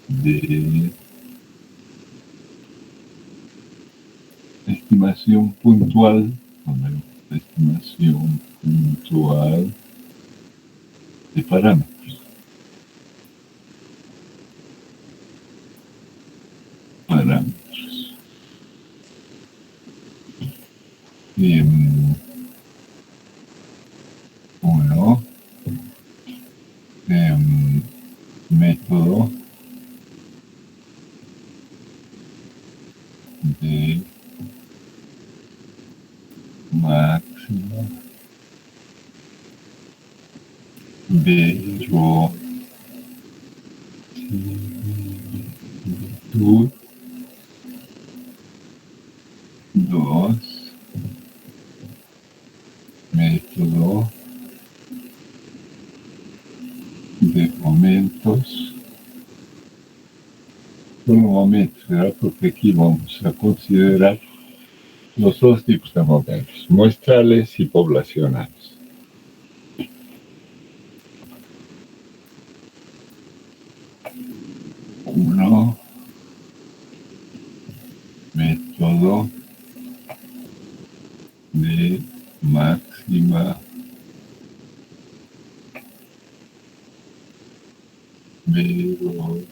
de estimación puntual, estimación puntual de parámetros. Uno, método de máxima verosimilitud. Dos, método de momentos. Solo momentos, ¿verdad? Porque aquí vamos a considerar los dos tipos de momentos, muestrales y poblacionales. Uno, método de máxima verosimilitud.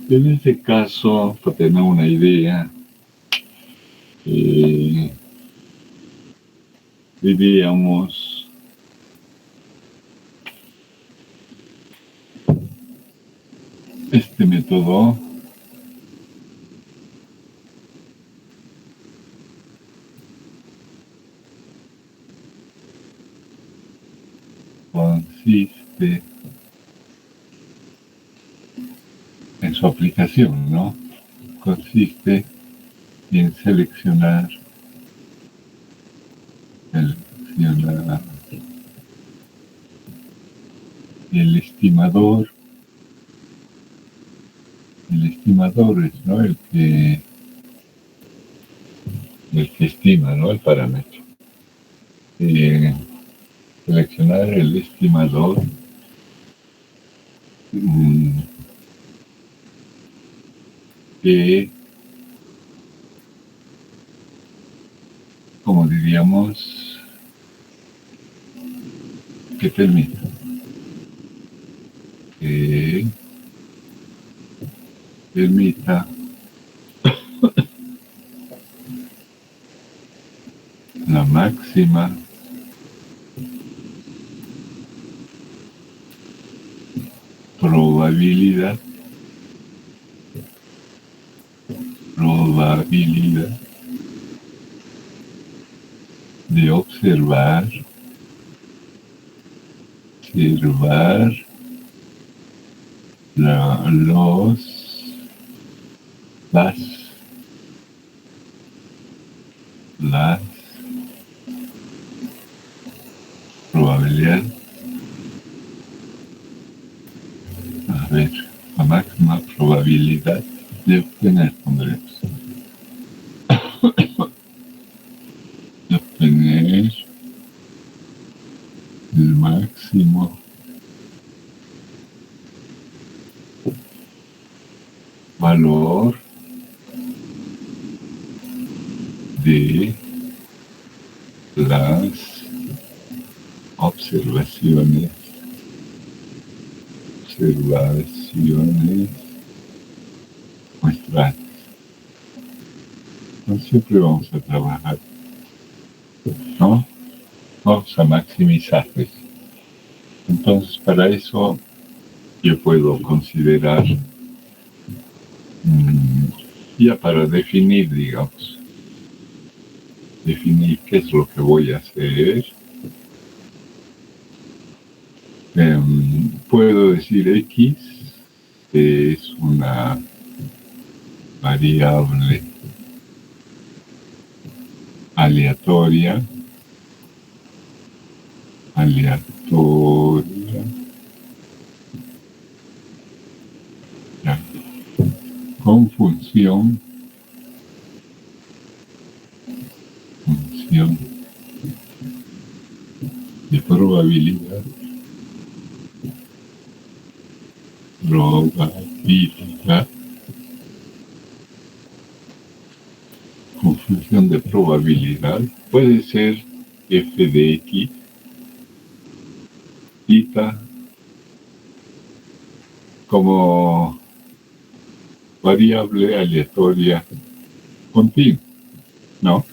En este caso, para tener una idea, diríamos este método consiste en su aplicación, ¿no? Consiste en seleccionar el estimador. El estimador es, ¿no?, el que estima, ¿no?, el parámetro. Seleccionar el estimador que, como diríamos, que permita la máxima probabilidad de observar las probabilidades, la máxima probabilidad de obtener, el máximo valor de las observaciones muestrales. No siempre vamos a trabajar, ¿no? Vamos a maximizarles. Entonces, para eso yo puedo considerar, ya para definir, digamos, definir qué es lo que voy a hacer. Puedo decir X es una variable aleatoria, ya, con función de probabilidad, con función de probabilidad, puede ser f de x, theta, como variable aleatoria continua, ¿no?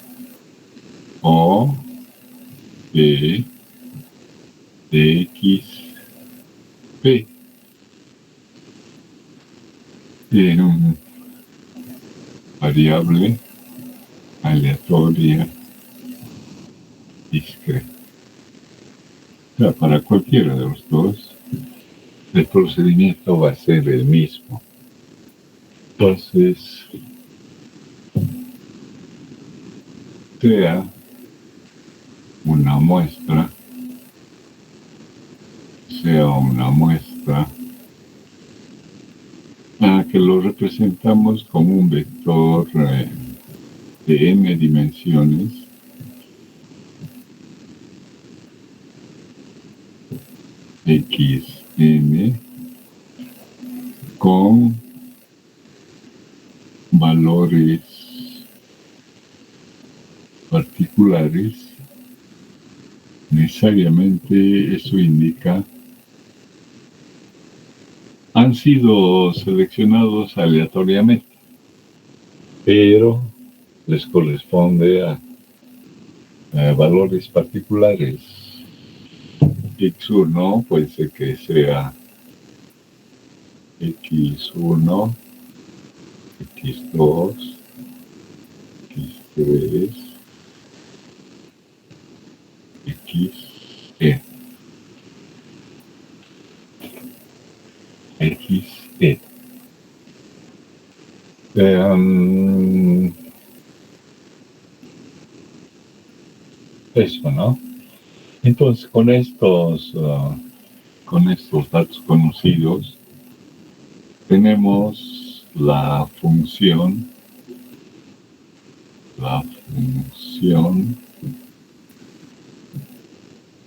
O de x p, tiene una variable aleatoria discreta. O sea, para cualquiera de los dos, el procedimiento va a ser el mismo. Entonces, crea una muestra, que lo representamos como un vector de n dimensiones, xn, con valores particulares. Necesariamente eso indica han sido seleccionados aleatoriamente, pero les corresponde a valores particulares. X1 puede ser que sea X1, X2, X3, XE. XE. Eso, ¿no? Entonces, con estos datos conocidos, tenemos la función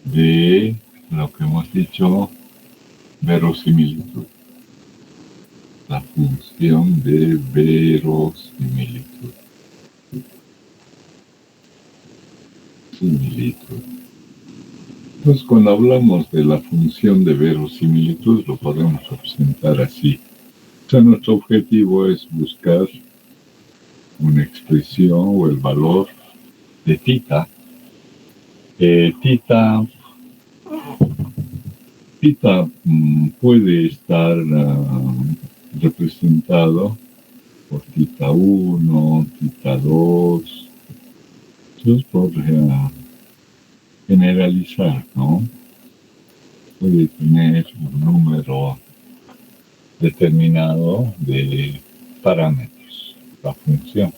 de lo que hemos dicho, verosimilitud. La función de verosimilitud. Entonces, cuando hablamos de la función de verosimilitud, lo podemos representar así. O sea, nuestro objetivo es buscar una expresión o el valor de θ. Θ puede estar representado por θ1, θ2. Entonces, por generalizar, ¿no? Puede tener un número determinado de parámetros, la función.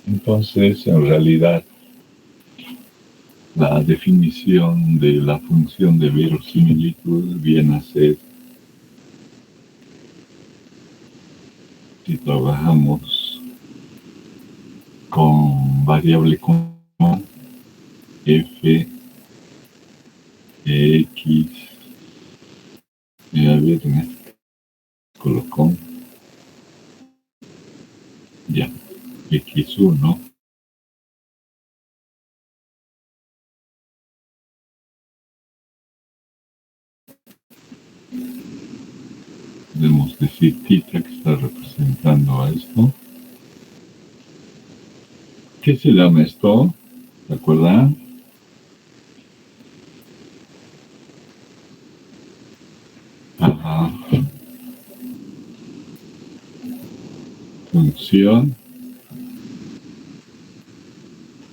Entonces, en realidad, la definición de la función de verosimilitud viene a ser, si trabajamos con variable común, f de x, a ver, en este colocó ya x1 podemos decir θ que está representando a esto. ¿Qué se llama esto? ¿Se acuerdan? Ajá. Función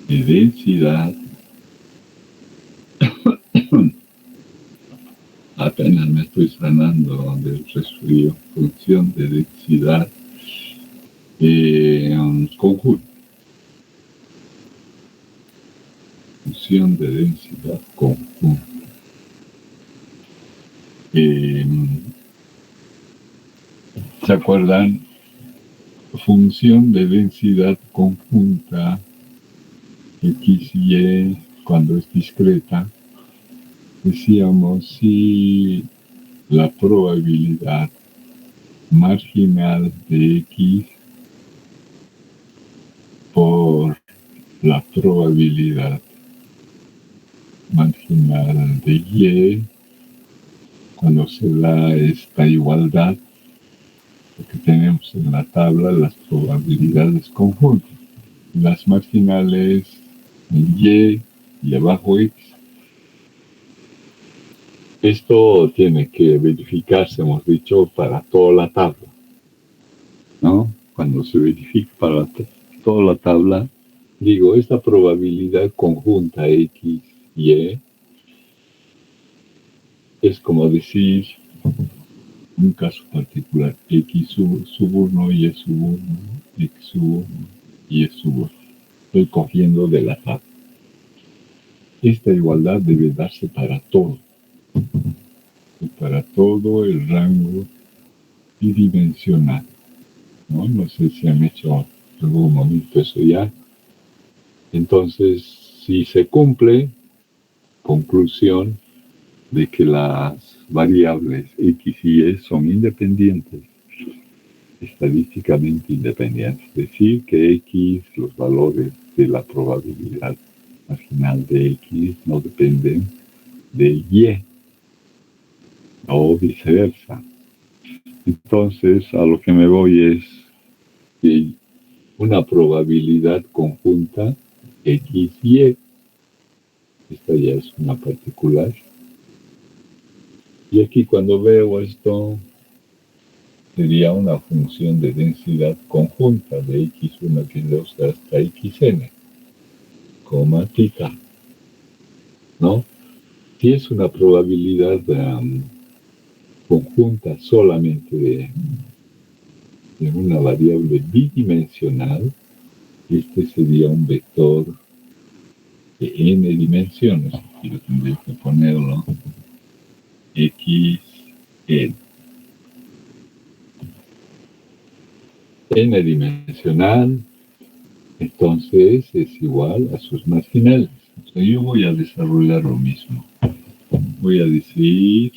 de densidad. Apenas me estoy sanando del resfrío. Función de densidad conjunta. Función de densidad conjunta. ¿Se acuerdan? Función de densidad conjunta x y cuando es discreta decíamos si la probabilidad marginal de X por la probabilidad marginal de Y, cuando se da esta igualdad, lo que tenemos en la tabla, las probabilidades conjuntas. Las marginales en y abajo X. Esto tiene que verificarse, hemos dicho, para toda la tabla, ¿no? Cuando se verifica para toda la tabla, digo, esta probabilidad conjunta X, Y, es como decir un caso particular, X sub 1, Y sub 1, X sub 1, Y sub 1. Estoy cogiendo de la tabla. Esta igualdad debe darse para todo el rango bidimensional, ¿no? No sé si han hecho en algún momento eso ya. Entonces, si se cumple, conclusión de que las variables X y Y son independientes, estadísticamente independientes, es decir, que X, los valores de la probabilidad marginal de X no dependen de Y, o viceversa. Entonces, a lo que me voy es que una probabilidad conjunta X y Y, esta ya es una particular. Y aquí cuando veo esto, sería una función de densidad conjunta de x1, x2 hasta xn, coma θ, ¿no? Si es una probabilidad conjunta solamente de una variable bidimensional, este sería un vector de n dimensiones. Aquí lo tendría que ponerlo xn. N dimensional, entonces es igual a sus marginales. Entonces yo voy a desarrollar lo mismo. Voy a decir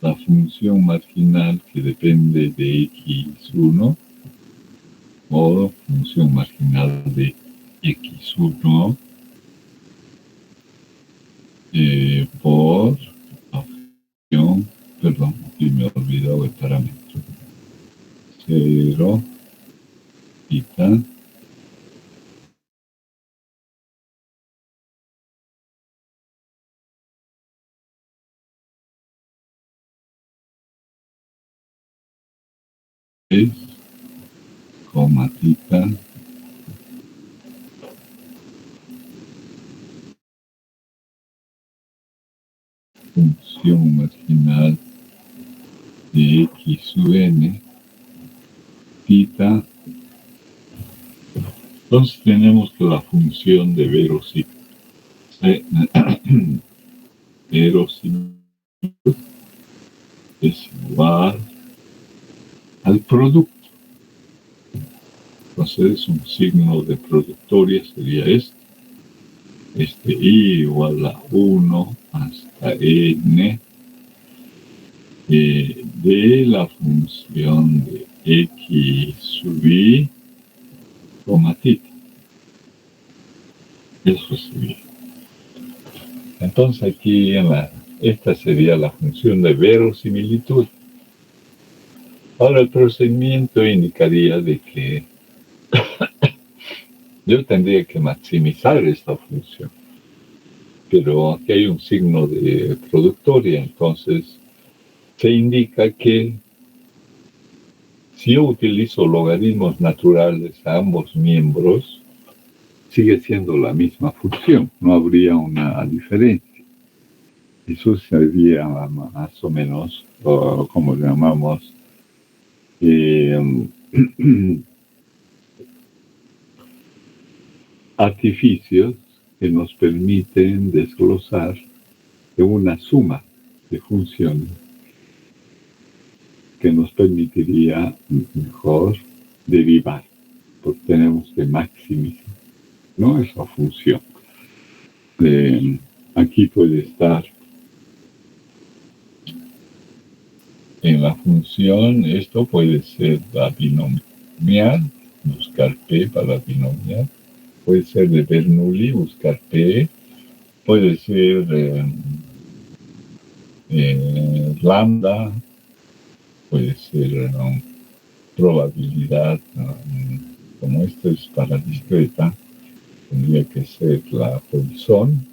la función marginal que depende de x1 o función marginal de x1 por la función, perdón, aquí me he olvidado el parámetro, 0 θ es, coma θ función marginal de x sub n, θ. Entonces tenemos que la función de verosimilitud es igual al producto. Entonces un signo de productoria sería este i igual a 1 hasta n de la función de x sub i, coma θ. Eso sería. Entonces aquí esta sería la función de verosimilitud. Ahora el procedimiento indicaría de que yo tendría que maximizar esta función, pero aquí hay un signo de productoria, entonces se indica que si yo utilizo logaritmos naturales a ambos miembros, sigue siendo la misma función, no habría una diferencia. Eso sería más o menos, como llamamos, artificios que nos permiten desglosar de una suma de funciones que nos permitiría mejor derivar, porque tenemos que maximizar, ¿no? Esa función. Aquí puede estar En la función, esto puede ser la binomial, buscar P para binomial, puede ser de Bernoulli, buscar P, puede ser lambda, puede ser probabilidad, como esto es para discreta, tendría que ser la Poisson,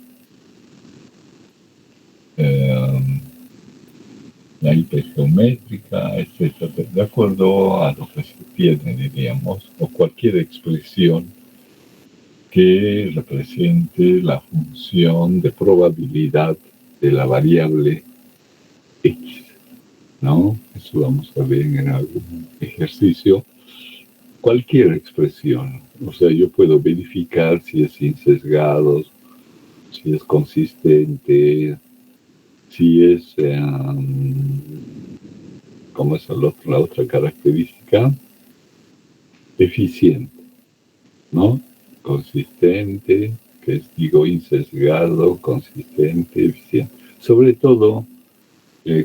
la hipergeométrica, etc. De acuerdo a lo que se tiene, diríamos, o cualquier expresión que represente la función de probabilidad de la variable X, ¿no? Eso vamos a ver en algún ejercicio. Cualquier expresión, o sea, yo puedo verificar si es sin sesgados, si es consistente, si es, ¿cómo es la otra característica? Eficiente, ¿no? Consistente, que es, digo, insesgado, consistente, eficiente. Sobre todo,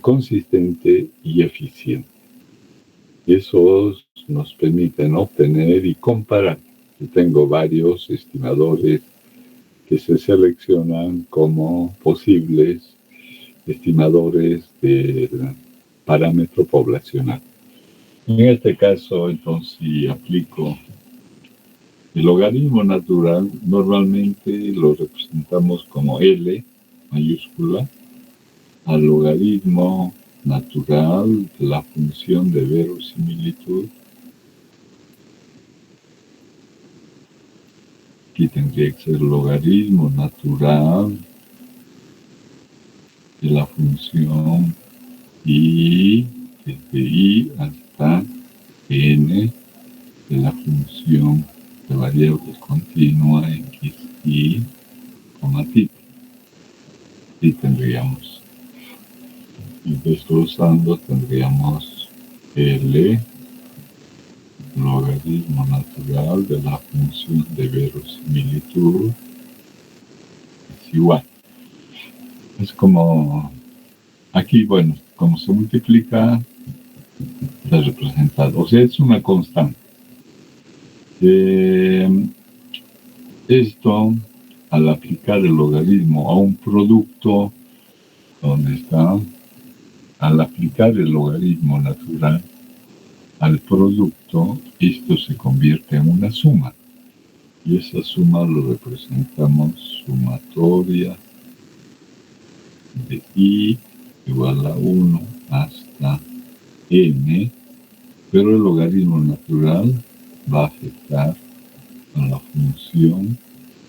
consistente y eficiente. Y eso nos permiten obtener y comparar. Yo tengo varios estimadores que se seleccionan como posibles estimadores del parámetro poblacional. En este caso, entonces, si aplico el logaritmo natural, normalmente lo representamos como L mayúscula al logaritmo natural de la función de verosimilitud. Aquí tendría que ser logaritmo natural de la función y, desde i hasta n, de la función de variable continua x, y, θ. Y tendríamos, y desglosando, tendríamos L logaritmo natural de la función de verosimilitud es igual. Es como, aquí, bueno, como se multiplica, está representado. O sea, es una constante. Esto, al aplicar el logaritmo a un producto, ¿dónde está? Al aplicar el logaritmo natural al producto, esto se convierte en una suma. Y esa suma lo representamos sumatoria de i igual a 1 hasta n, pero el logaritmo natural va a afectar a la función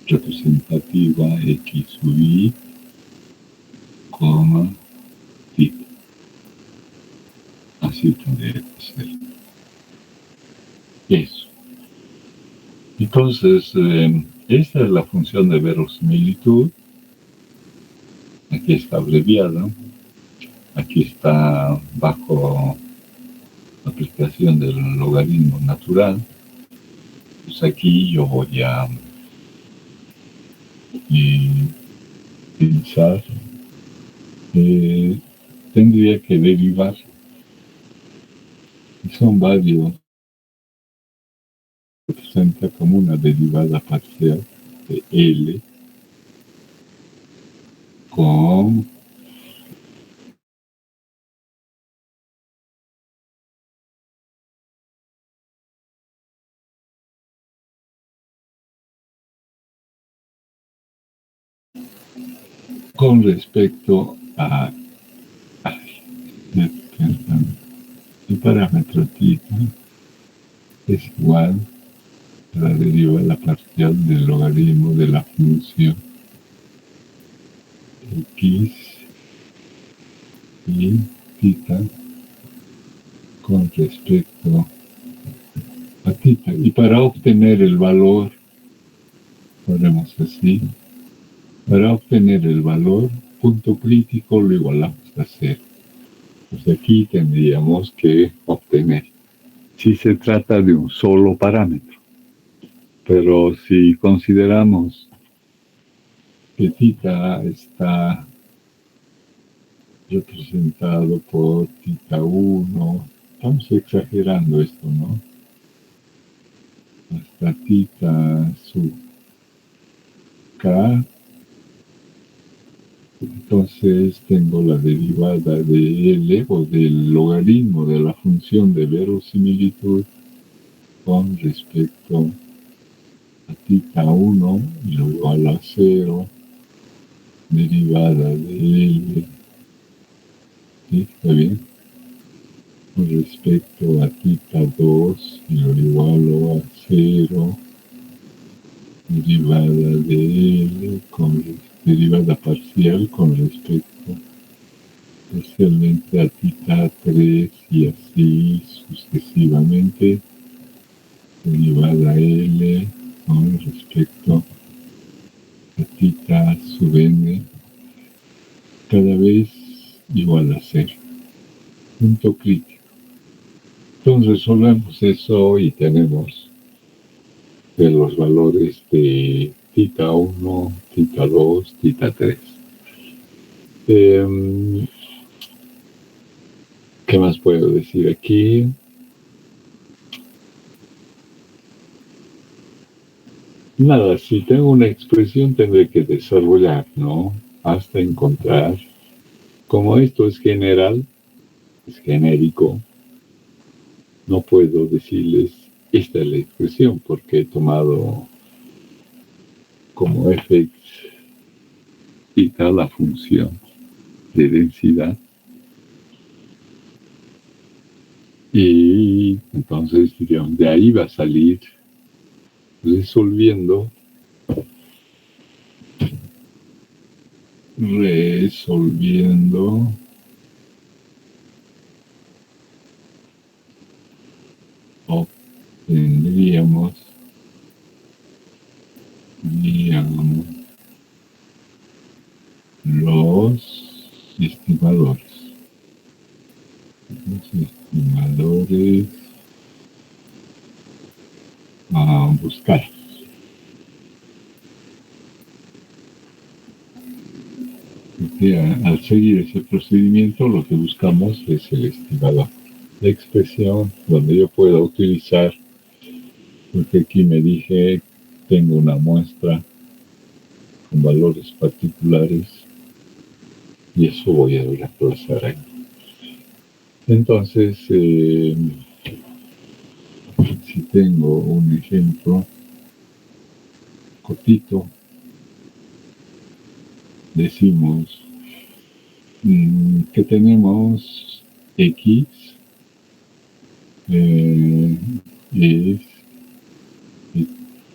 representativa x sub i, θ. Así tendría que ser. Eso. Entonces, esta es la función de verosimilitud. Aquí está abreviada. Aquí está bajo aplicación del logaritmo natural. Pues aquí yo voy a pensar, tendría que derivar. Y son varios. Representa como una derivada parcial de L con respecto a el parámetro θ es igual a la derivada parcial del logaritmo de la función x y θ con respecto a θ. Y para obtener el valor, ponemos así, para obtener el valor, punto crítico lo igualamos a 0. Pues aquí tendríamos que obtener, si se trata de un solo parámetro. Pero si consideramos que θ está representado por θ1. Estamos exagerando esto, ¿no? Hasta θ sub k. Entonces tengo la derivada de L o del logaritmo de la función de verosimilitud con respecto a θ1 igual a 0, derivada de L, ¿sí? ¿Está bien? Con respecto a θ2 lo igualo a 0, derivada de L con derivada parcial con respecto especialmente a θ3 y así sucesivamente, derivada L con respecto a θ sub n, cada vez igual a 0. Punto crítico. Entonces resolvemos eso y tenemos de los valores de θ1, θ2, θ3. ¿Qué más puedo decir aquí? Nada, si tengo una expresión tendré que desarrollar, ¿no? Hasta encontrar. Como esto es general, es genérico, no puedo decirles esta es la expresión porque he tomado como fx la función de densidad y entonces digamos, de ahí va a salir resolviendo obtendríamos los estimadores a buscar. Porque al seguir ese procedimiento lo que buscamos es el estimador. La expresión donde yo pueda utilizar, porque aquí me dije, tengo una muestra con valores particulares y eso voy a reemplazar ahí. Entonces, si tengo un ejemplo cortito, decimos que tenemos X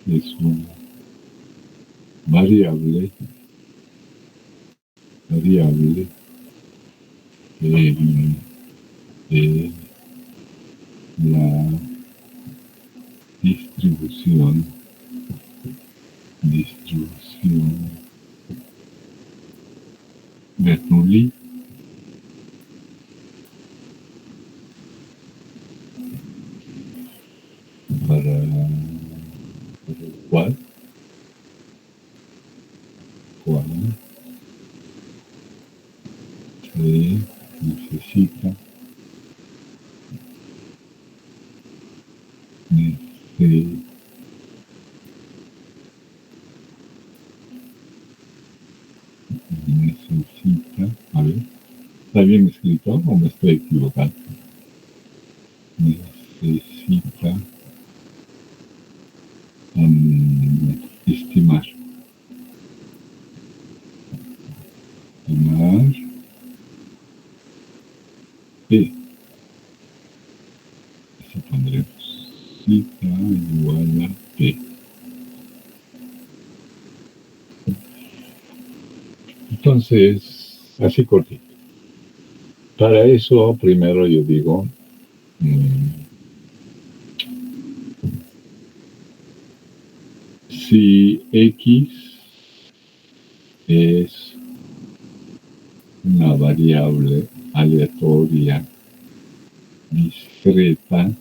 es una variable de la distribución Bernoulli para el cual se necesita a ver, ¿está bien escrito o me estoy equivocando? Necesita estimar P. Así pondremos cita igual a P. Entonces, así cortito. Para eso, primero yo digo, si X es una variable aleatoria discreta,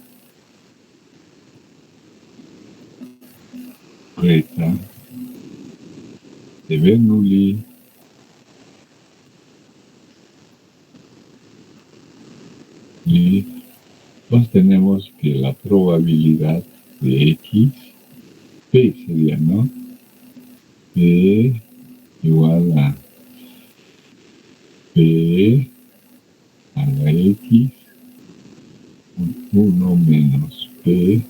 de Bernoulli, Y entonces tenemos que la probabilidad de X, P sería, ¿no? P igual a P a la X, 1 menos P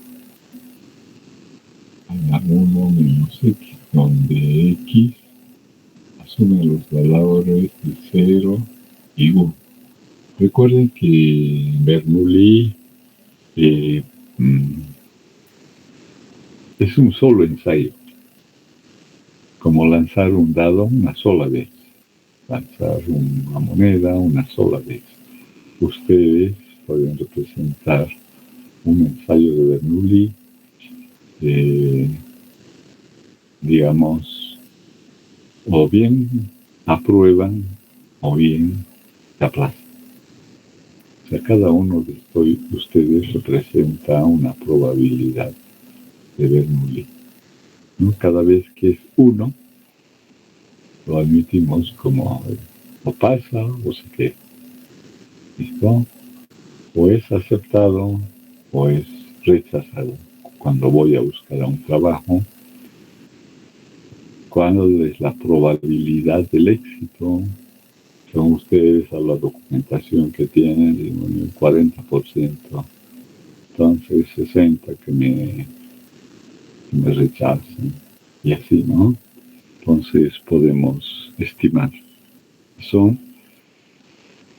a la 1 menos X, donde X asume los valores de 0 y 1. Recuerden que Bernoulli es un solo ensayo, como lanzar un dado una sola vez, lanzar una moneda una sola vez. Ustedes pueden representar un ensayo de Bernoulli, digamos, o bien aprueban o bien se aplazan. O sea, cada uno de ustedes representa una probabilidad de Bernoulli, ¿no? Cada vez que es uno, lo admitimos como o pasa o se queda. ¿Listo? O es aceptado o es rechazado. Cuando voy a buscar a un trabajo, ¿cuál es la probabilidad del éxito? Son ustedes a la documentación que tienen, el 40%. Entonces 60% que me rechacen. Y así, ¿no? Entonces podemos estimar eso.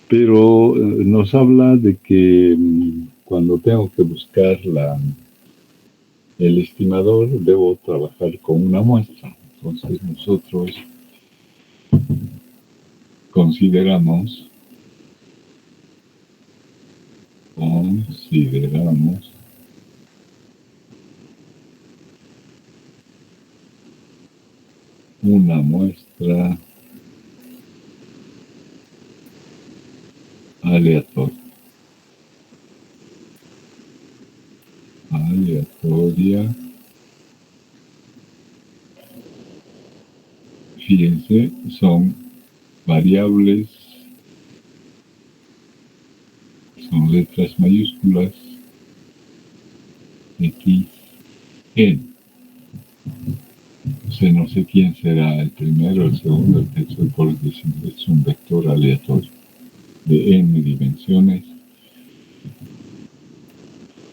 Pero nos habla de que cuando tengo que buscar el estimador, debo trabajar con una muestra. Entonces nosotros consideramos una muestra aleatoria. Fíjense, son variables, son letras mayúsculas, X, N. O sea, no sé quién será el primero, el segundo, el tercero, por decir, es un vector aleatorio de n dimensiones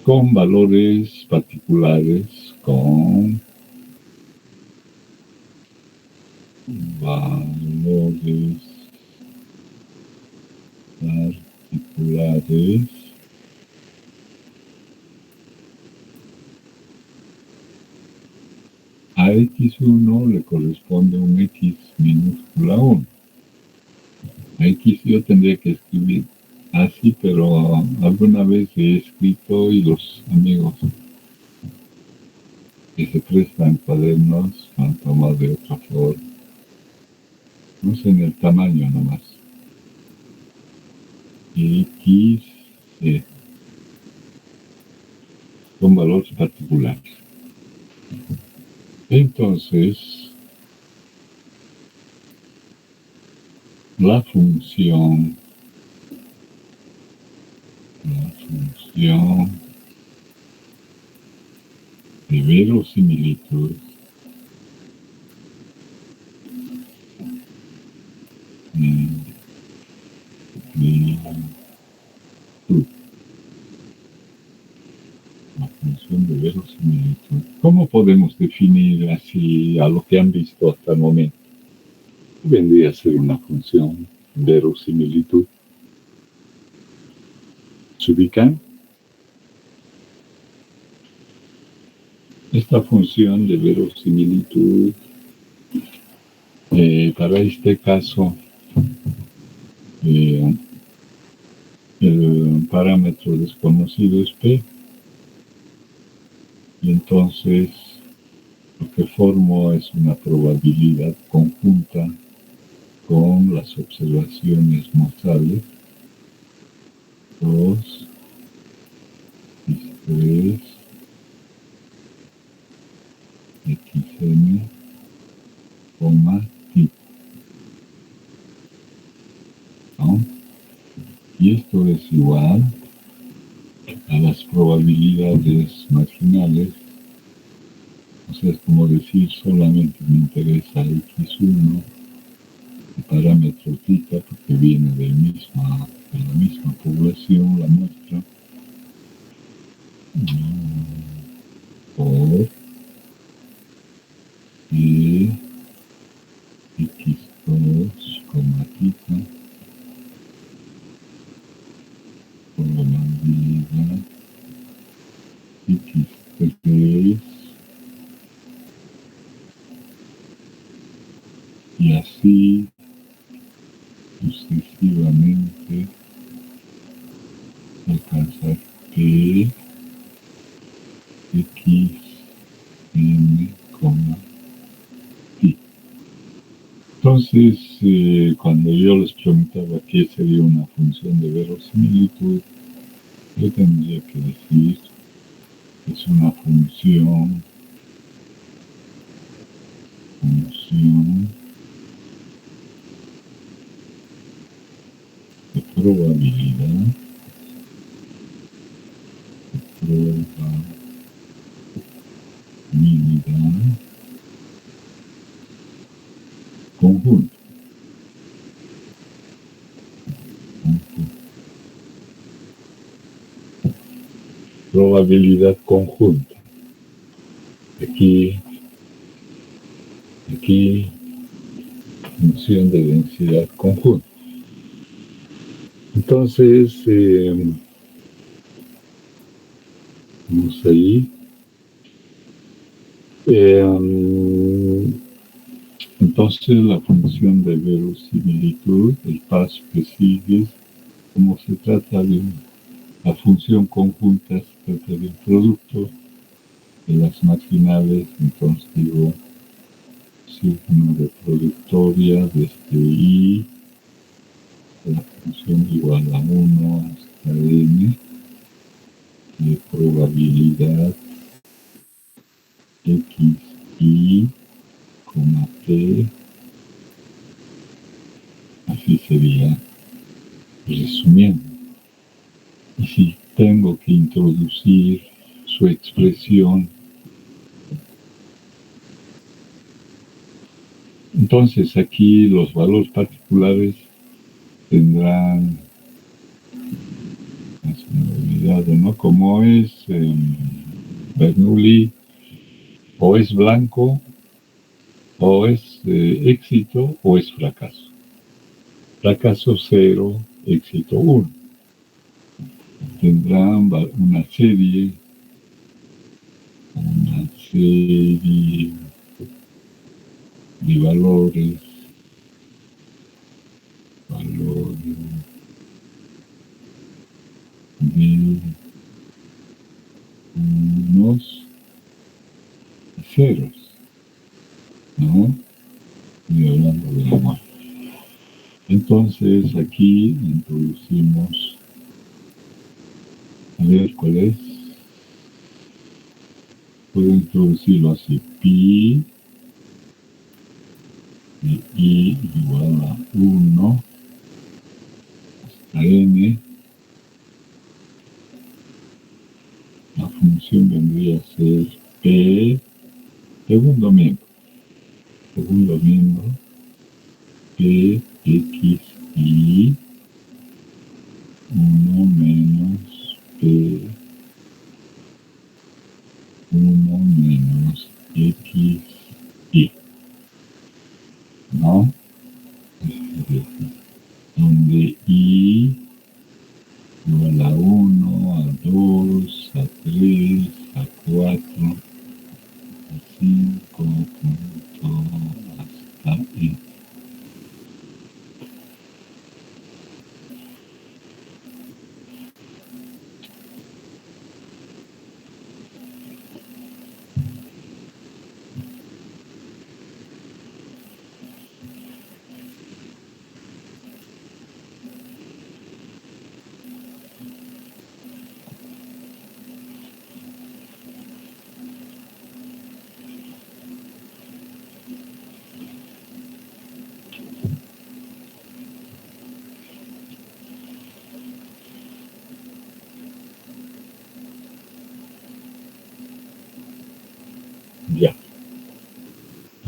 con valores particulares, con valores particulares a X1 le corresponde un X minúscula 1. A X yo tendría que escribir así, pero alguna vez he escrito y los amigos que se prestan cuadernos han tomado de otra forma. No sé, en el tamaño nomás. X con valores particulares. Entonces, la función de verosimilitud la función de verosimilitud. ¿Cómo podemos definir así a lo que han visto hasta el momento? Vendría a ser una función verosimilitud. ¿Se ubican? Esta función de verosimilitud, para este caso, el parámetro desconocido es P, y entonces lo que formo es una probabilidad conjunta con las observaciones mostrables 2, X3, XN, T. ¿No? Y esto es igual a las probabilidades marginales. O sea, es como decir, solamente me interesa X1, el parámetro θ, porque viene de la misma población, la muestra, por X2, θ, probabilidad X3, y así sucesivamente alcanzar P, X, N, π. Entonces, cuando yo les preguntaba qué sería una función de verosimilitud, yo tendría que decir que es una función de probabilidad conjunta. Probabilidad conjunta. Aquí, función de densidad conjunta. Entonces, vamos ahí. Entonces, la función de verosimilitud, el paso que sigue, como se trata de la función conjunta, se trata del producto de las marginales, entonces digo signo de productoria desde I, la función igual a 1 hasta N, de probabilidad X, Y, T, así sería, resumiendo. Y si tengo que introducir su expresión, entonces aquí los valores particulares tendrán, se me ha olvidado, ¿no? Como es Bernoulli, o es blanco, o es éxito, o es fracaso. Fracaso 0, éxito 1. Tendrán una serie de valores de unos y ceros, ¿no? Y hablando de la muerte. Entonces aquí introducimos, a ver cuál es, puedo introducirlo así, pi de I igual a 1 hasta n. La función vendría a ser P, segundo miembro, P, X, Y, 1 menos P, 1 menos X, Y, ¿no? Donde Y igual a 1, a 2, a 3, a 4, a 5, punto, hasta N.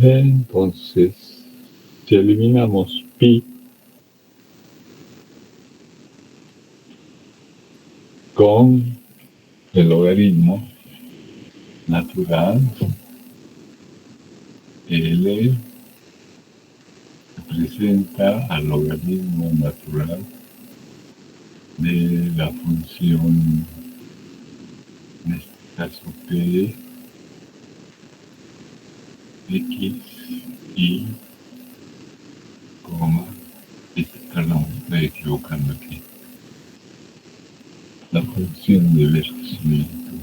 Entonces, si eliminamos pi con el logaritmo natural, L representa al logaritmo natural de la función, en este caso p, x, y, coma, perdón, estoy equivocando aquí, la función de verosimilitud.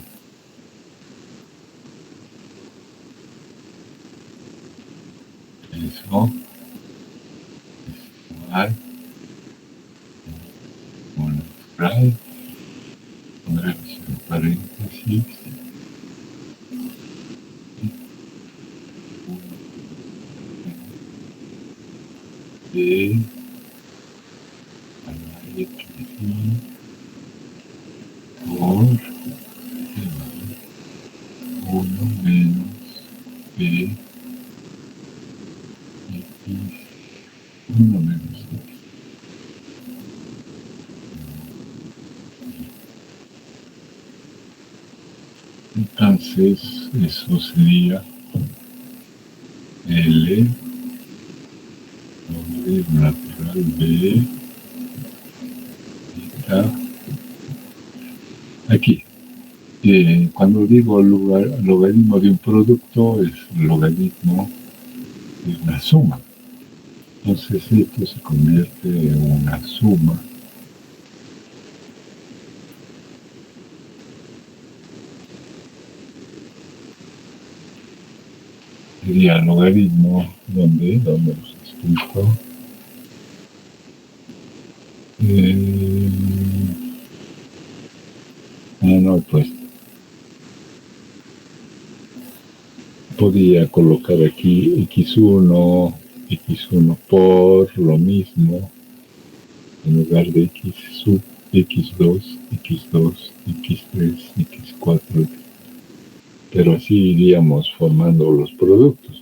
Eso es igual, bueno, natural, pondremos en paréntesis, de a la x por 1 menos p x 1 menos x. Entonces, eso sería L, logaritmo natural B, eta. Aquí, cuando digo logaritmo de un producto, es logaritmo de una suma. Entonces, esto se convierte en una suma. Sería logaritmo, ¿dónde hemos escrito? No, pues podía colocar aquí x1 por lo mismo, en lugar de x sub x2, x2, x3, x4, pero así iríamos formando los productos.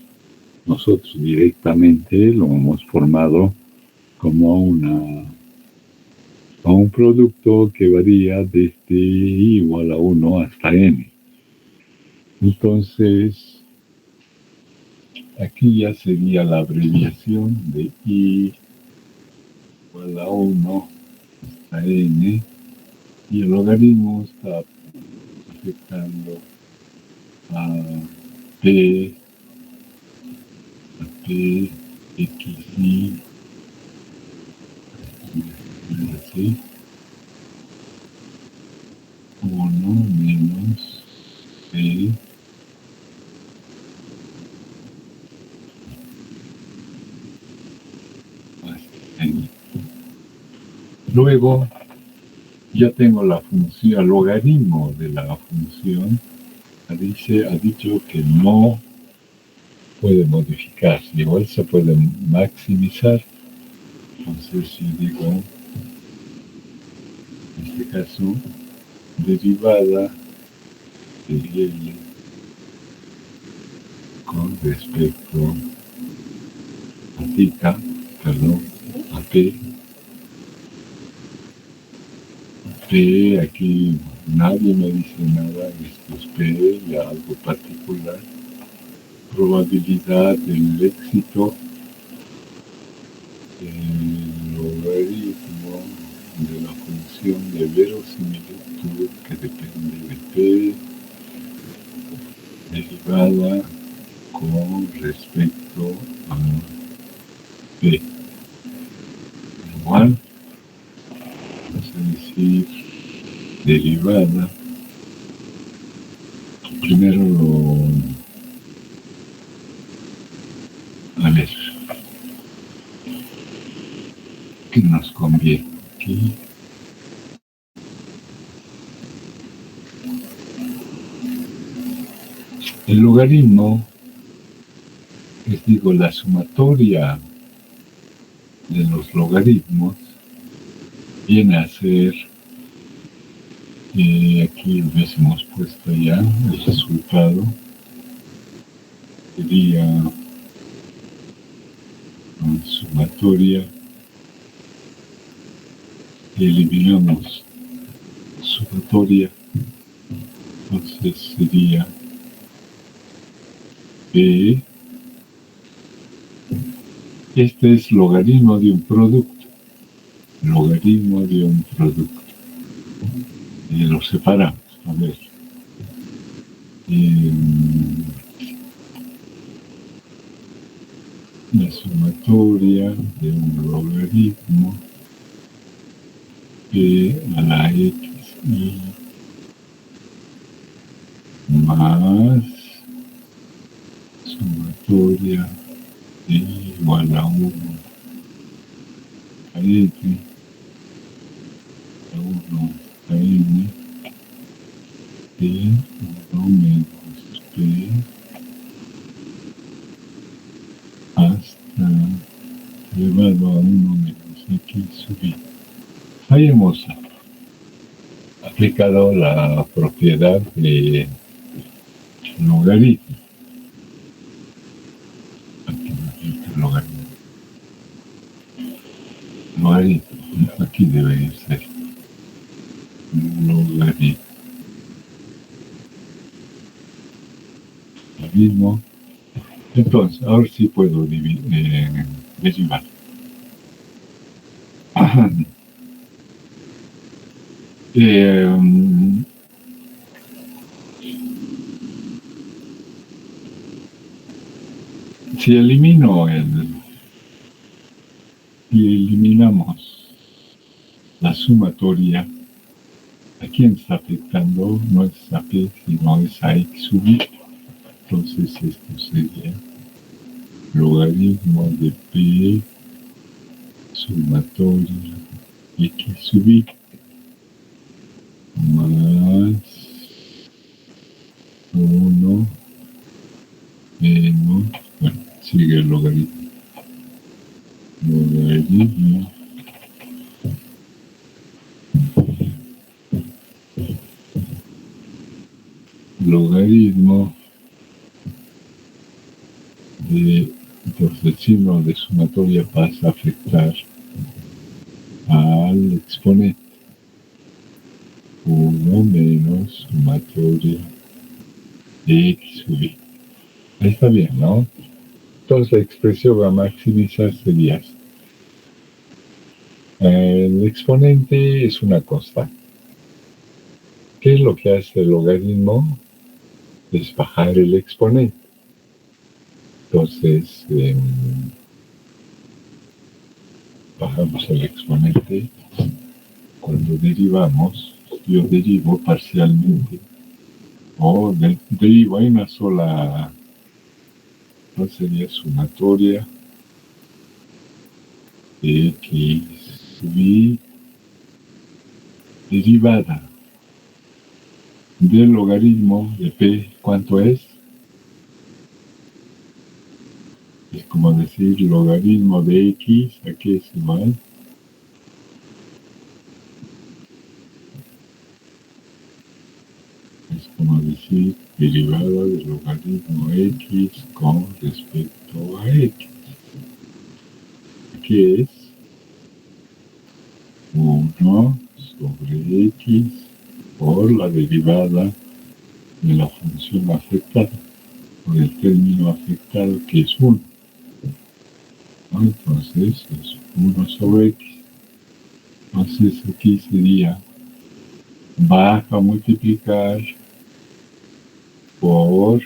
Nosotros directamente lo hemos formado como a un producto que varía desde i igual a 1 hasta n. Entonces, aquí ya sería la abreviación de i igual a 1 hasta n, y el logaritmo está afectando a p, x, y, así, 1 menos p hasta n. Luego, ya tengo la función, el logaritmo de la función, ha dicho que no puede modificarse, igual se puede maximizar. Entonces, yo digo, en este caso, derivada de L con respecto a theta, perdón, a P. P, aquí nadie me dice nada, esto es P, ya algo particular. Probabilidad del éxito, el logaritmo de la función de verosimilitud que depende de P, derivada con respecto a P. Igual, vamos a decir derivada. Primero a ver, ¿qué nos conviene aquí? El logaritmo, les digo, la sumatoria de los logaritmos viene a ser, aquí hubiésemos puesto ya el resultado, sería sumatoria, y eliminamos sumatoria, entonces sería P. Este es logaritmo de un producto, logaritmo de un producto, y lo separamos, a ver. La sumatoria de un logaritmo P a la X y más sumatoria igual a 1 a N, a 1 a N, P 1 menos P hasta elevado a 1 menos X sub I. Ahí hemos aplicado la propiedad de logaritmo. Logaritmo. Aquí debe ser logaritmo. Logaritmo. Entonces, ahora sí puedo derivar. Si eliminamos la sumatoria, ¿a quién está afectando? No es a P, sino es a X sub I. Entonces esto sería logaritmo de P sumatoria X sub I más 1 menos, bueno, sigue el logaritmo. Logaritmo de, entonces el signo de sumatoria pasa a afectar al exponente. 1 menos sumatoria de X sub I. Ahí está bien, ¿no? Entonces la expresión a maximizar sería esta. El exponente es una constante. ¿Qué es lo que hace el logaritmo? Es bajar el exponente. Entonces, bajamos el exponente. Cuando derivamos, yo derivo parcialmente. O derivo, hay una sola, ¿cuál sería? Sumatoria de X sub I derivada del logaritmo de P. ¿Cuánto es? Es como decir logaritmo de X, aquí es igual. Es como decir derivada del logaritmo X con respecto a X. Aquí es 1 sobre X por la derivada de la función afectada, por el término afectado que es 1. Entonces es 1 sobre X. Entonces aquí sería baja multiplicar por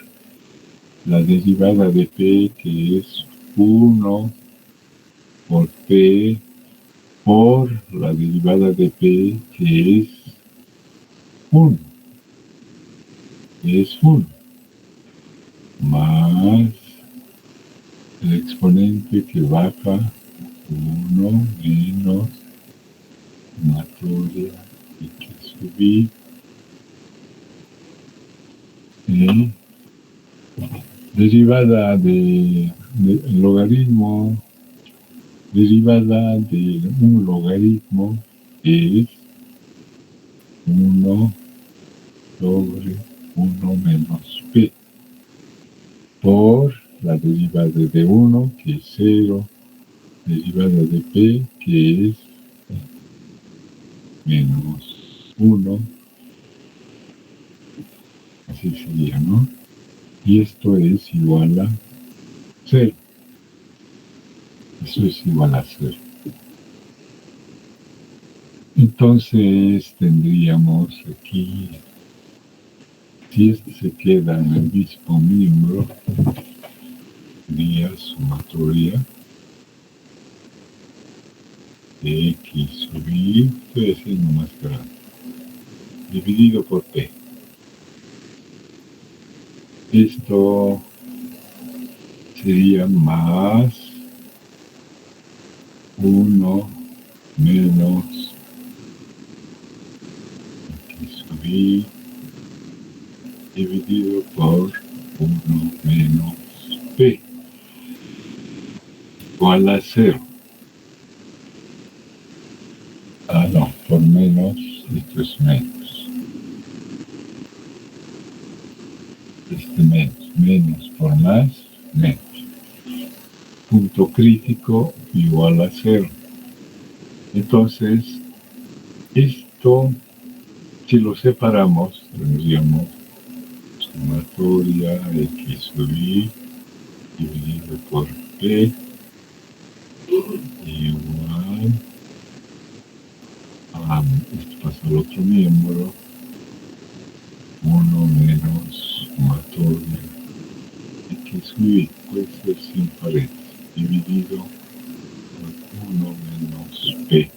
la derivada de P, que es 1 por P por la derivada de P, que es 1. Es 1. Más el exponente que baja 1 menos sumatoria X sub I derivada de logaritmo, derivada de un logaritmo es 1 sobre 1 menos P por la derivada de 1, que es 0, derivada de P, que es menos 1, así sería, ¿no? Y esto es igual a 0. Eso es igual a 0. Entonces tendríamos aquí, si este se queda en el mismo miembro, sería sumatoria de X sub I, estoy haciendo más grande, dividido por P. Esto sería más 1 menos X sub I dividido por 1 menos P igual a 0. Ah, no, por menos, esto es menos. Menos por más, menos. Punto crítico igual a 0. Entonces, esto, si lo separamos, tendríamos sumatoria X sub I dividido por P igual a, esto pasa al otro miembro, 1 menos sumatoria X sub I, puede ser sin paréntesis, dividido por 1 menos P.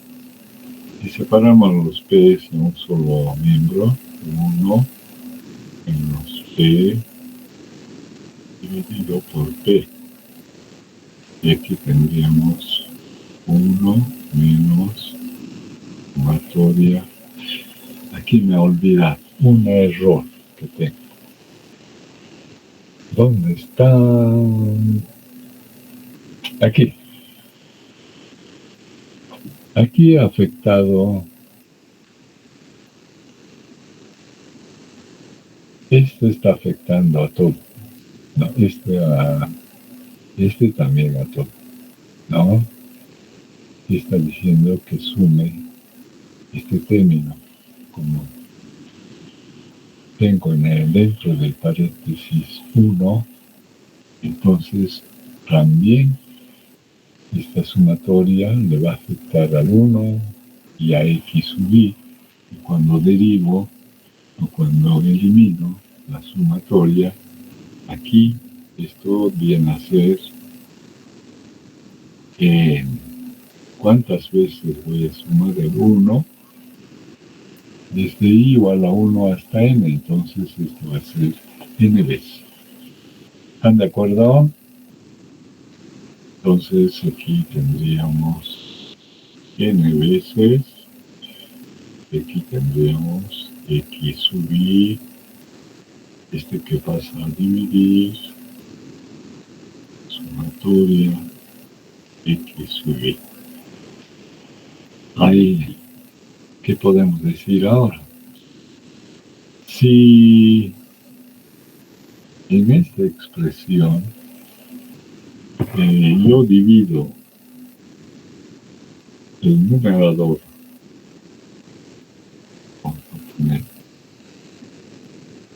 Si separamos los P en un solo miembro, 1 menos P dividido por P. Y aquí tendríamos 1 menos sumatoria. Aquí me olvidé un error que tengo. ¿Dónde está? Aquí. Aquí ha afectado. Esto está afectando a todo. No, este también a todo. ¿No? Y está diciendo que sume este término. Como tengo dentro del paréntesis 1, entonces también esta sumatoria le va a afectar al 1 y a X sub I. Y cuando derivo o cuando elimino la sumatoria, aquí esto viene a ser ¿cuántas veces voy a sumar el 1? Desde I igual a 1 hasta n, entonces esto va a ser n veces. ¿Están de acuerdo? Entonces aquí tendríamos n veces, aquí tendríamos X sub I, que pasa a dividir, sumatoria X sub I. Ahí, ¿qué podemos decir ahora? Si en esta expresión yo divido el numerador, vamos a poner,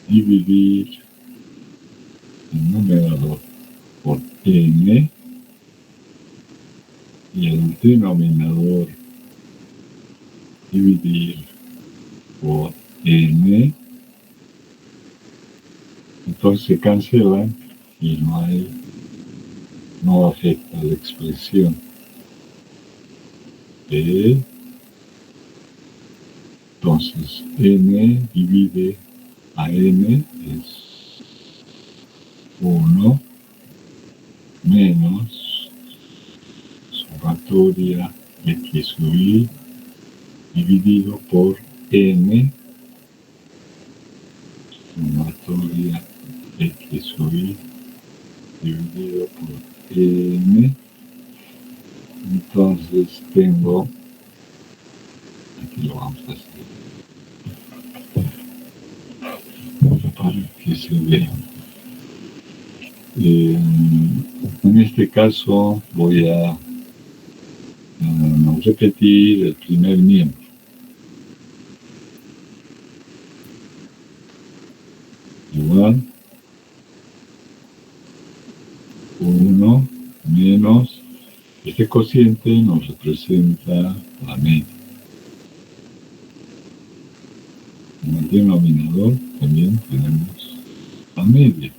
dividir el numerador por n y el denominador dividir por n, entonces se cancelan y no afecta la expresión. Entonces n divide a n es 1 menos sumatoria X sub I dividido por n, sumatoria X sub I dividido por n. Entonces tengo, aquí lo vamos a hacer para que se vea. En este caso voy a Vamos a repetir el primer miembro. Igual 1 menos este cociente nos representa la media. En el denominador también tenemos la media.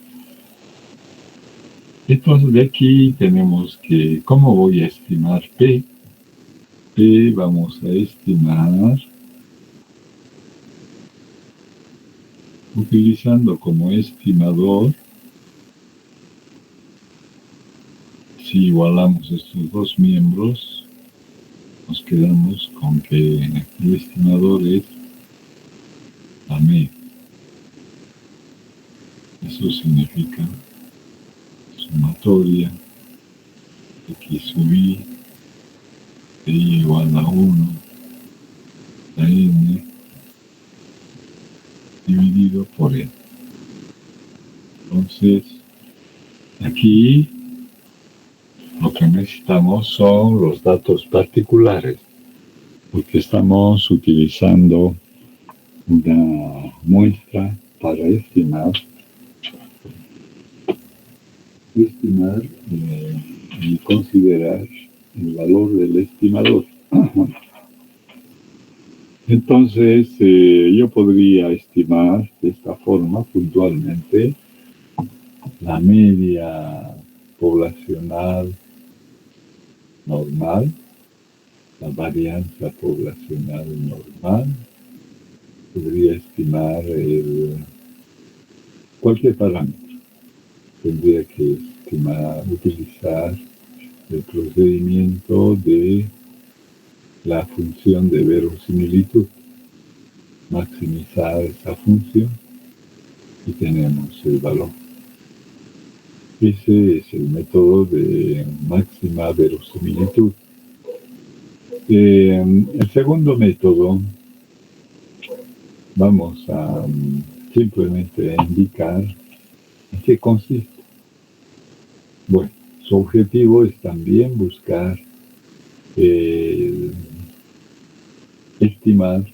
Entonces de aquí tenemos que, ¿cómo voy a estimar P? P vamos a estimar utilizando como estimador, si igualamos estos dos miembros, nos quedamos con que el estimador es la media. Eso significa sumatoria x sub i de i igual a 1 la n dividido por n. Entonces, aquí lo que necesitamos son los datos particulares, porque estamos utilizando una muestra para estimar y considerar el valor del estimador. Entonces, yo podría estimar de esta forma puntualmente la media poblacional normal, la varianza poblacional normal, podría estimar cualquier parámetro. Tendría que utilizar el procedimiento de la función de verosimilitud, maximizar esa función y tenemos el valor. Ese es el método de máxima verosimilitud. El segundo método, vamos a simplemente indicar en qué consiste. Bueno, su objetivo es también buscar estimar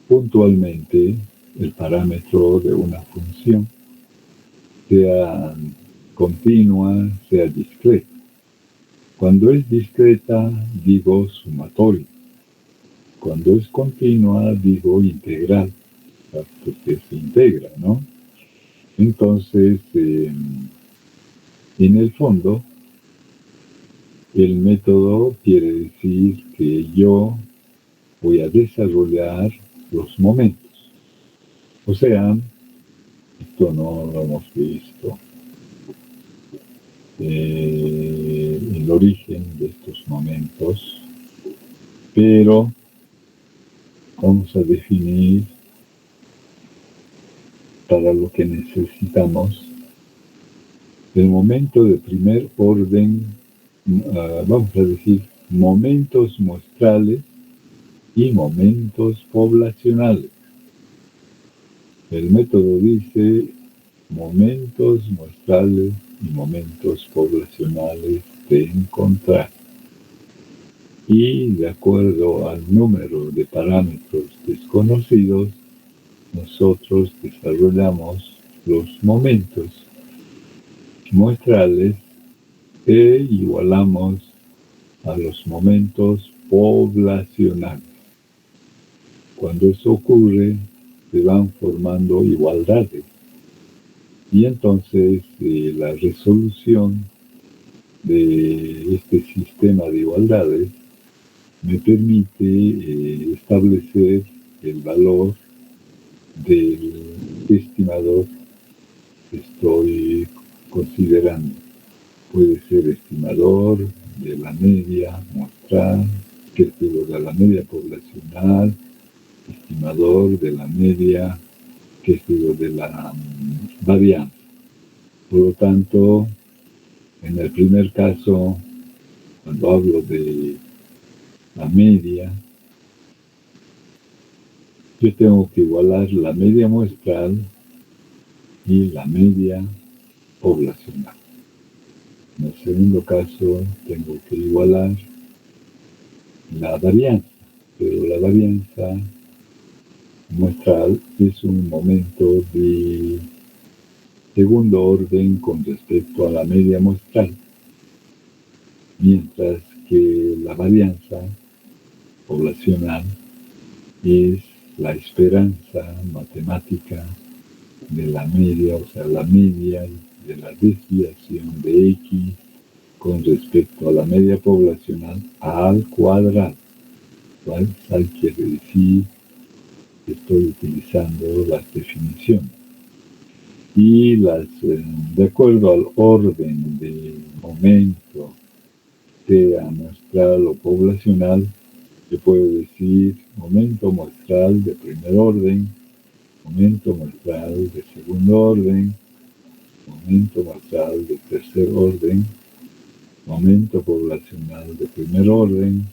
puntualmente el parámetro de una función, sea continua, sea discreta. Cuando es discreta, digo sumatoria. Cuando es continua, digo integral, porque se integra, ¿no? Entonces, en el fondo, el método quiere decir que yo voy a desarrollar los momentos. O sea, esto no lo hemos visto, el origen de estos momentos, pero vamos a definir para lo que necesitamos el momento de primer orden, vamos a decir, momentos muestrales y momentos poblacionales. El método dice momentos muestrales y momentos poblacionales de encontrar. Y de acuerdo al número de parámetros desconocidos, nosotros desarrollamos los momentos muestrales e igualamos a los momentos poblacionales. Cuando eso ocurre, se van formando igualdades. Y entonces la resolución de este sistema de igualdades me permite establecer el valor del estimador que estoy considerando. Puede ser estimador de la media muestral, que es de la media poblacional, estimador de la media, que es de la varianza. Por lo tanto, en el primer caso, cuando hablo de la media, yo tengo que igualar la media muestral y la media poblacional. En el segundo caso, tengo que igualar la varianza, pero la varianza muestral es un momento de segundo orden con respecto a la media muestral, mientras que la varianza poblacional es la esperanza matemática de la media, o sea, la media de la desviación de X con respecto a la media poblacional al cuadrado, ¿cuál quiere decir que estoy utilizando las definiciones? Y de acuerdo al orden de momento, sea muestral o poblacional, se puede decir momento muestral de primer orden, momento muestral de segundo orden, momento muestral de tercer orden, momento poblacional de primer orden,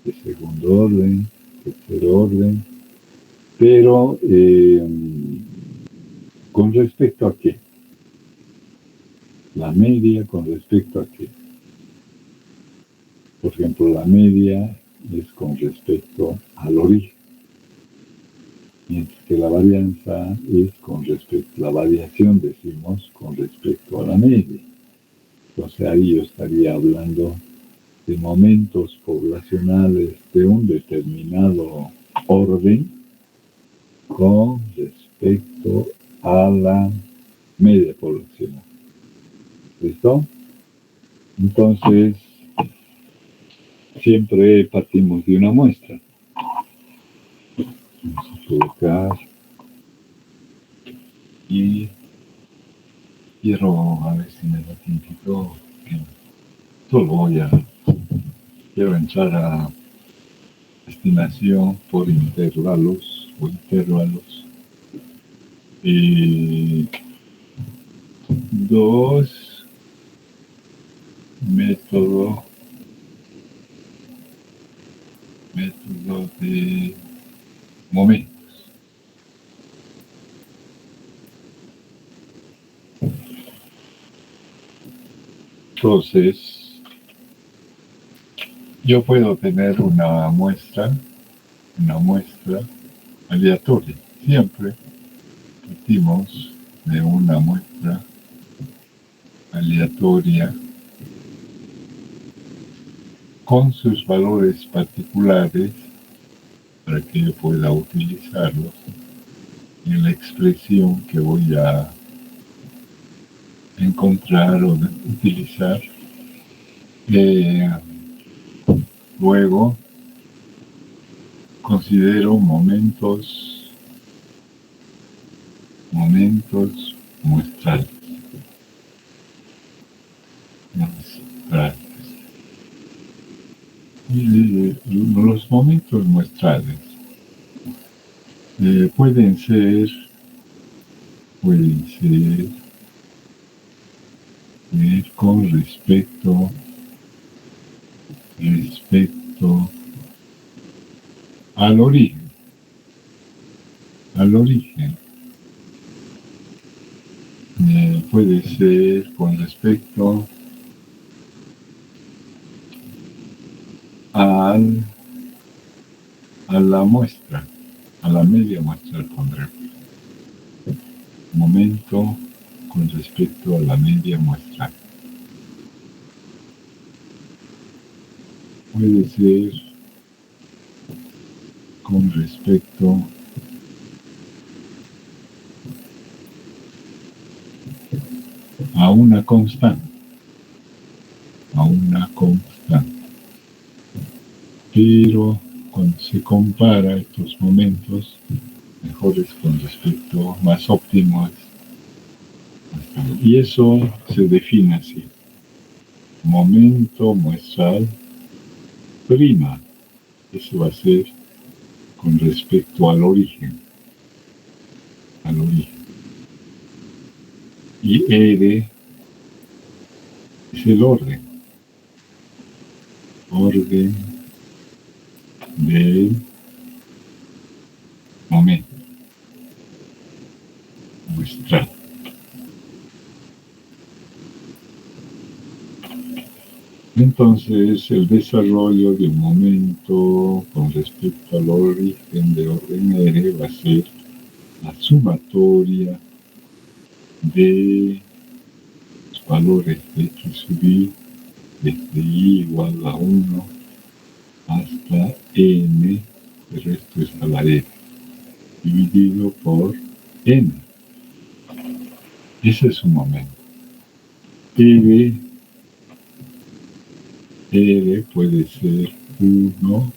de segundo orden, tercer orden, pero ¿con respecto a qué? La media con respecto a qué. Por ejemplo, la media es con respecto al origen, mientras que la varianza es con respecto, la variación decimos con respecto a la media. Entonces ahí yo estaría hablando de momentos poblacionales de un determinado orden con respecto a la media poblacional. ¿Listo? Entonces, siempre partimos de una muestra. Vamos a colocar y quiero, a ver si me da tiempo, solo quiero entrar a estimación por intervalos o intervalos. Dos métodos de momentos. Entonces, yo puedo tener una muestra aleatoria. Siempre partimos de una muestra aleatoria con sus valores particulares para que yo pueda utilizarlos en la expresión que voy a encontrar o utilizar. Luego considero momentos muestrales. Y los momentos muestrales pueden ser con respecto al origen. Puede ser con respecto a la muestra, a la media muestra, pondremos. Momento con respecto a la media muestra. Puede ser con respecto a una constante. Pero cuando se compara estos momentos, mejores con respecto, más óptimos. Y eso se define así. Momento muestral prima. Eso va a ser con respecto al origen. Y R es el orden. Del momento muestral. Entonces, el desarrollo de un momento con respecto al origen de orden R va a ser la sumatoria de los valores de x sub i desde i igual a 1 hasta n, pero esto es a la r, dividido por n. Ese es un momento. R puede ser 1,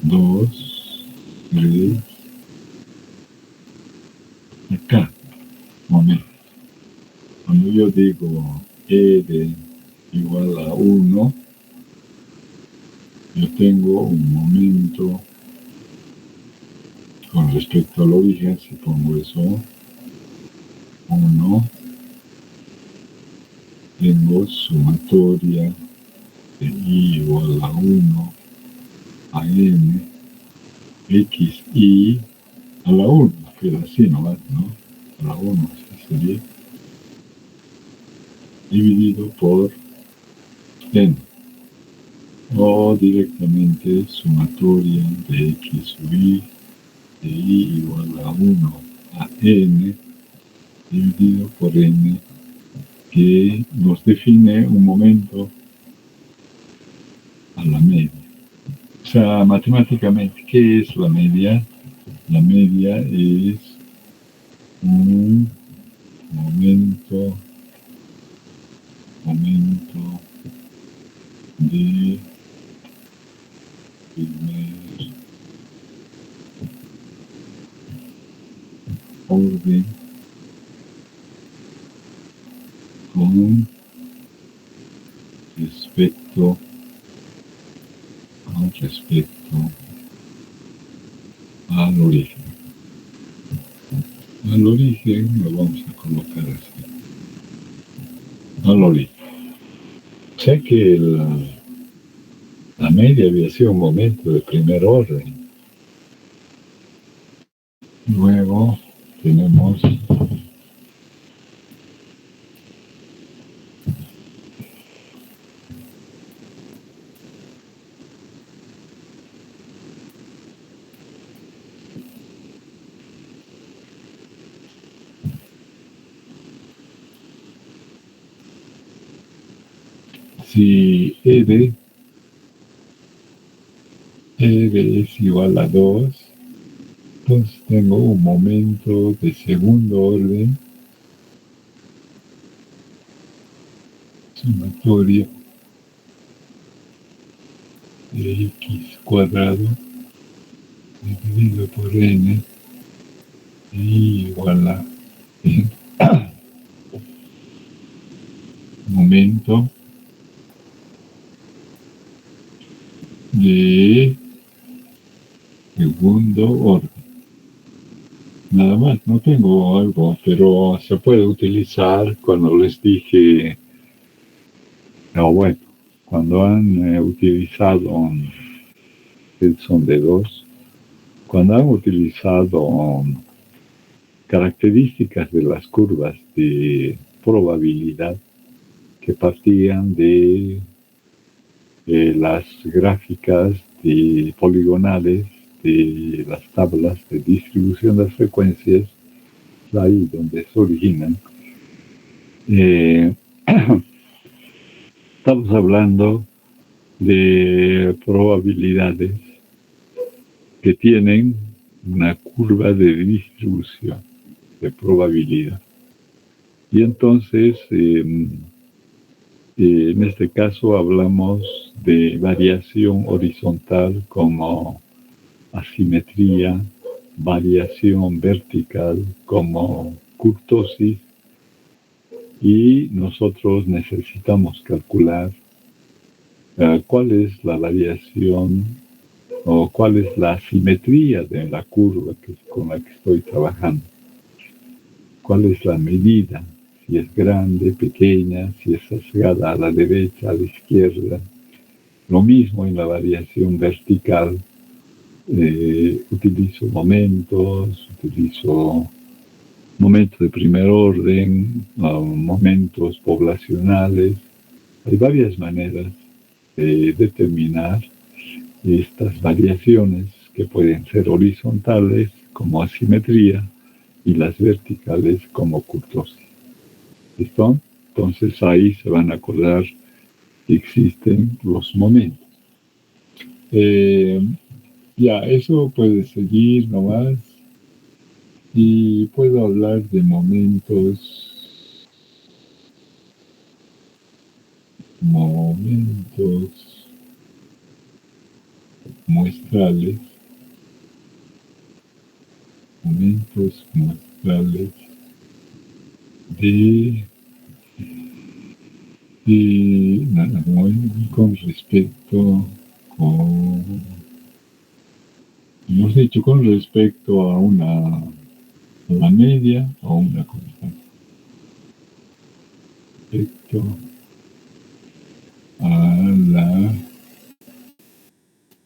2, 3, acá, momento. Cuando yo digo R igual a 1, yo tengo un momento con respecto al origen, si pongo eso, 1, tengo sumatoria de i igual a 1 a n, xi a la 1, queda así nomás, ¿no? A la 1, así sería, dividido por n, o directamente sumatoria de x sub i de i igual a 1 a n, dividido por n, que nos define un momento a la media. O sea, matemáticamente, ¿qué es la media? La media es un momento de primer orden con respecto al origen. Al origen lo vamos a colocar así. Al origen. O sea que la media había sido un momento de primer orden. Luego tenemos si R es igual a 2, entonces tengo un momento de segundo orden sumatorio de x cuadrado dividido por n igual a momento de segundo orden. Nada más, no tengo algo, pero se puede utilizar cuando les dije, bueno, cuando han utilizado, son de 2, cuando han utilizado características de las curvas de probabilidad que partían de las gráficas poligonales de las tablas de distribución de frecuencias, ahí donde se originan. Estamos hablando de probabilidades que tienen una curva de distribución de probabilidad. Y entonces, en este caso hablamos de variación horizontal como asimetría, variación vertical como kurtosis, y nosotros necesitamos calcular cuál es la variación o cuál es la asimetría de la curva con la que estoy trabajando. ¿Cuál es la medida? Si es grande, pequeña, si es sesgada a la derecha, a la izquierda. Lo mismo en la variación vertical. Utilizo momentos de primer orden, momentos poblacionales. Hay varias maneras determinar estas variaciones que pueden ser horizontales como asimetría y las verticales como curtosis. ¿Listo? Entonces ahí se van a acordar que existen los momentos. Ya, eso puede seguir nomás y puedo hablar de momentos muestrales, de nada, con respecto, hemos dicho, con respecto a la media o una constante. Respecto a la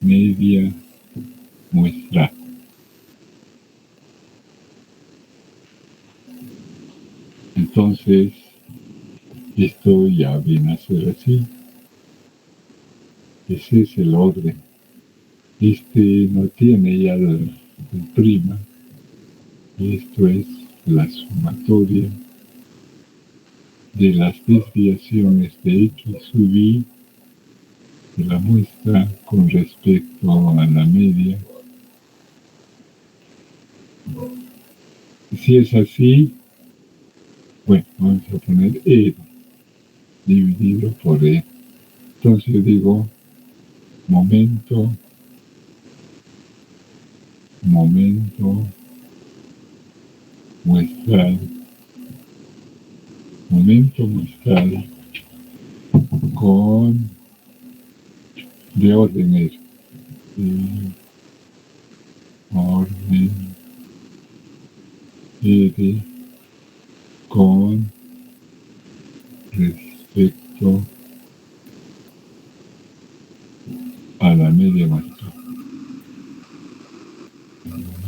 media muestral. Entonces, esto ya viene a ser así. Ese es el orden. Este no tiene ya el prima. Esto es la sumatoria de las desviaciones de X sub I de la muestra con respecto a la media. Si es así, bueno, vamos a poner E dividido por E. Entonces yo digo momento muestral con de orden R. Orden R con respecto a la media muestral.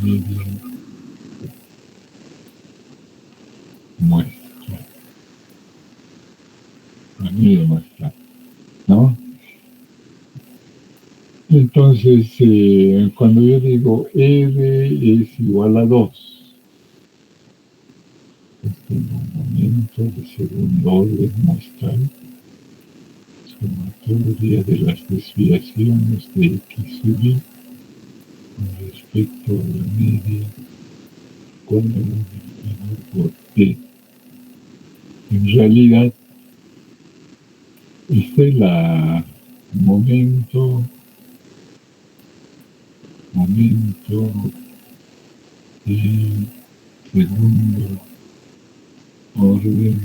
Media muestra. La media muestra. ¿No? Entonces, cuando yo digo R es igual a 2, este es un momento de segundo orden muestral, sumatoria de las desviaciones de X sub I con respecto a la media con el multiplicador por T. En realidad, este es la momento de segundo orden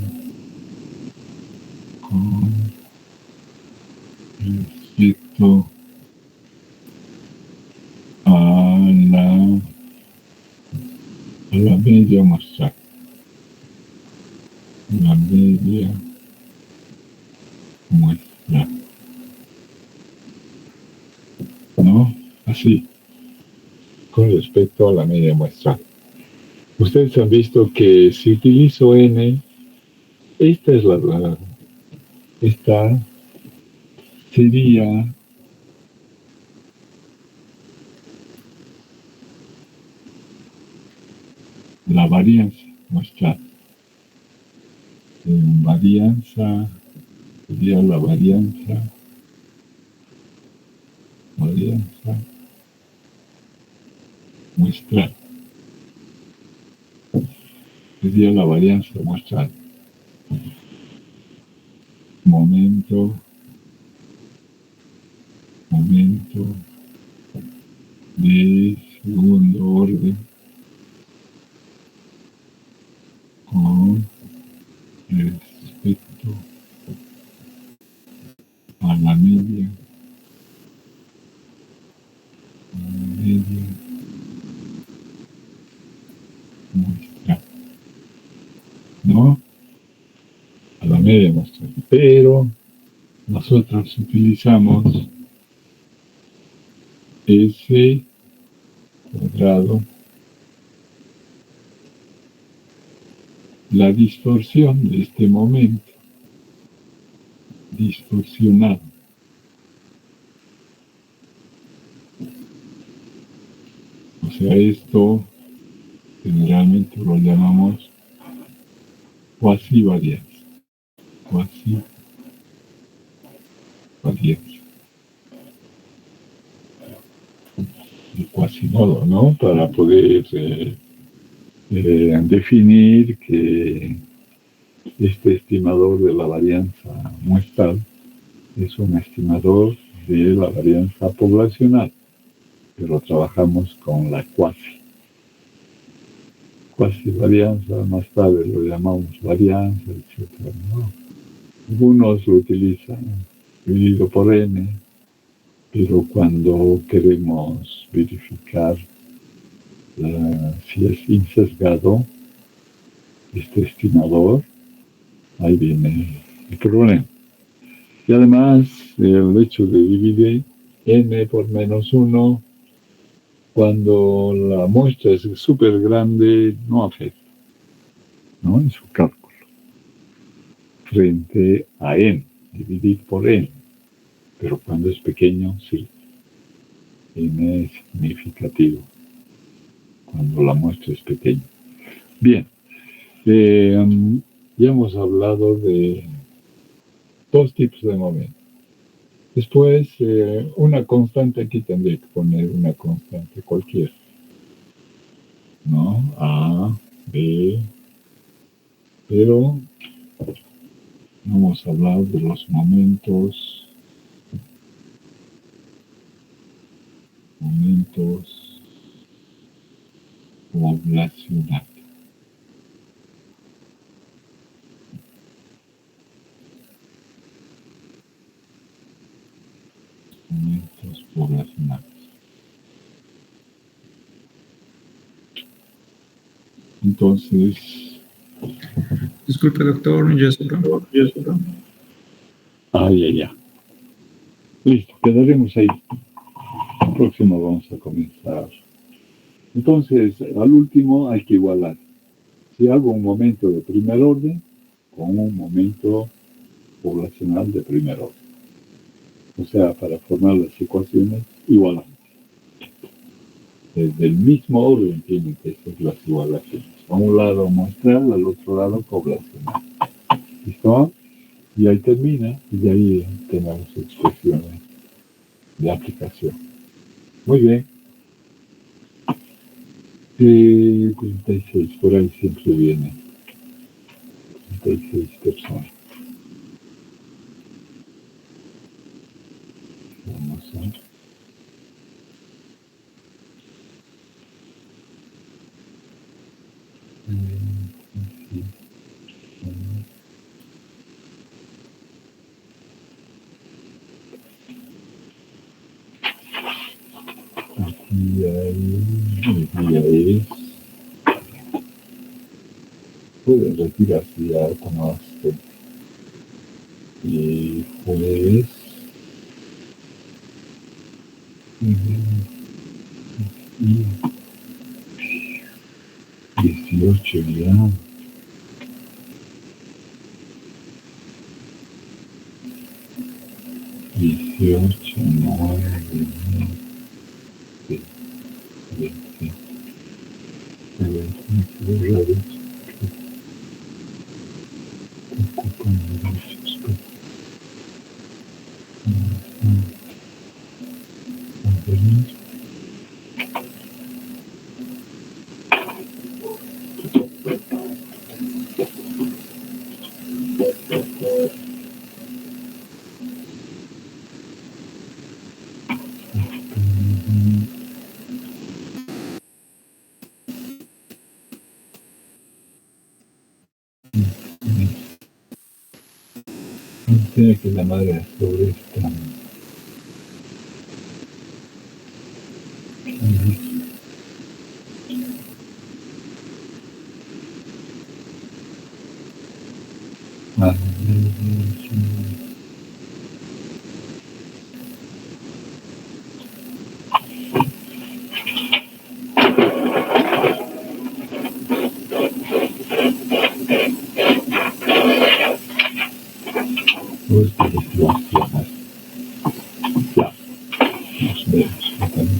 con respecto a la media muestral. La media muestral. ¿No? Así, con respecto a la media muestral. Ustedes han visto que si utilizo n, esta sería la varianza muestral. Varianza sería la varianza muestral. Sería la varianza muestral. Momento de segundo orden con respecto a la media muestral, ¿no? A la media muestral. Pero nosotros utilizamos S cuadrado, la distorsión de este momento, distorsionado, O sea, esto generalmente lo llamamos cuasi-varianza. Cuasi-varianza. El cuasimodo, ¿no? Para poder definir que este estimador de la varianza muestral es un estimador de la varianza poblacional, pero trabajamos con la cuasi varianza, más tarde lo llamamos varianza, etc., ¿no? Algunos lo utilizan dividido por n, pero cuando queremos verificar si es insesgado este estimador, ahí viene el problema. Y además, el hecho de dividir n por -1, cuando la muestra es súper grande, no afecta, ¿no?, en su cálculo, frente a n, dividir por n. Pero cuando es pequeño, sí, n es significativo, cuando la muestra es pequeña. Bien, ya hemos hablado de dos tipos de momento. Después, una constante, aquí tendré que poner una constante cualquiera, ¿no? A, B, pero vamos a hablar de los momentos poblacionales. Momentos poblacionales. Entonces, disculpe, doctor, ya cerró. Ya. Listo, quedaremos ahí. El próximo vamos a comenzar. Entonces, al último hay que igualar. Si hago un momento de primer orden con un momento poblacional de primer orden. O sea, para formar las ecuaciones, igualamos. Desde el mismo orden tienen que ser las igualaciones. A un lado muestral, al otro lado poblacional. ¿Listo? Y ahí termina, y de ahí tenemos expresiones de aplicación. Muy bien. 36, por ahí siempre viene. 36 personas. Vamos a ver. Y ahí puedes retirarse ya como asistente. Y pues 18 ya. 18, 9, 20, 20, ocupan muchos tiene que la madre sobre esta. Pues, ya, nos vemos.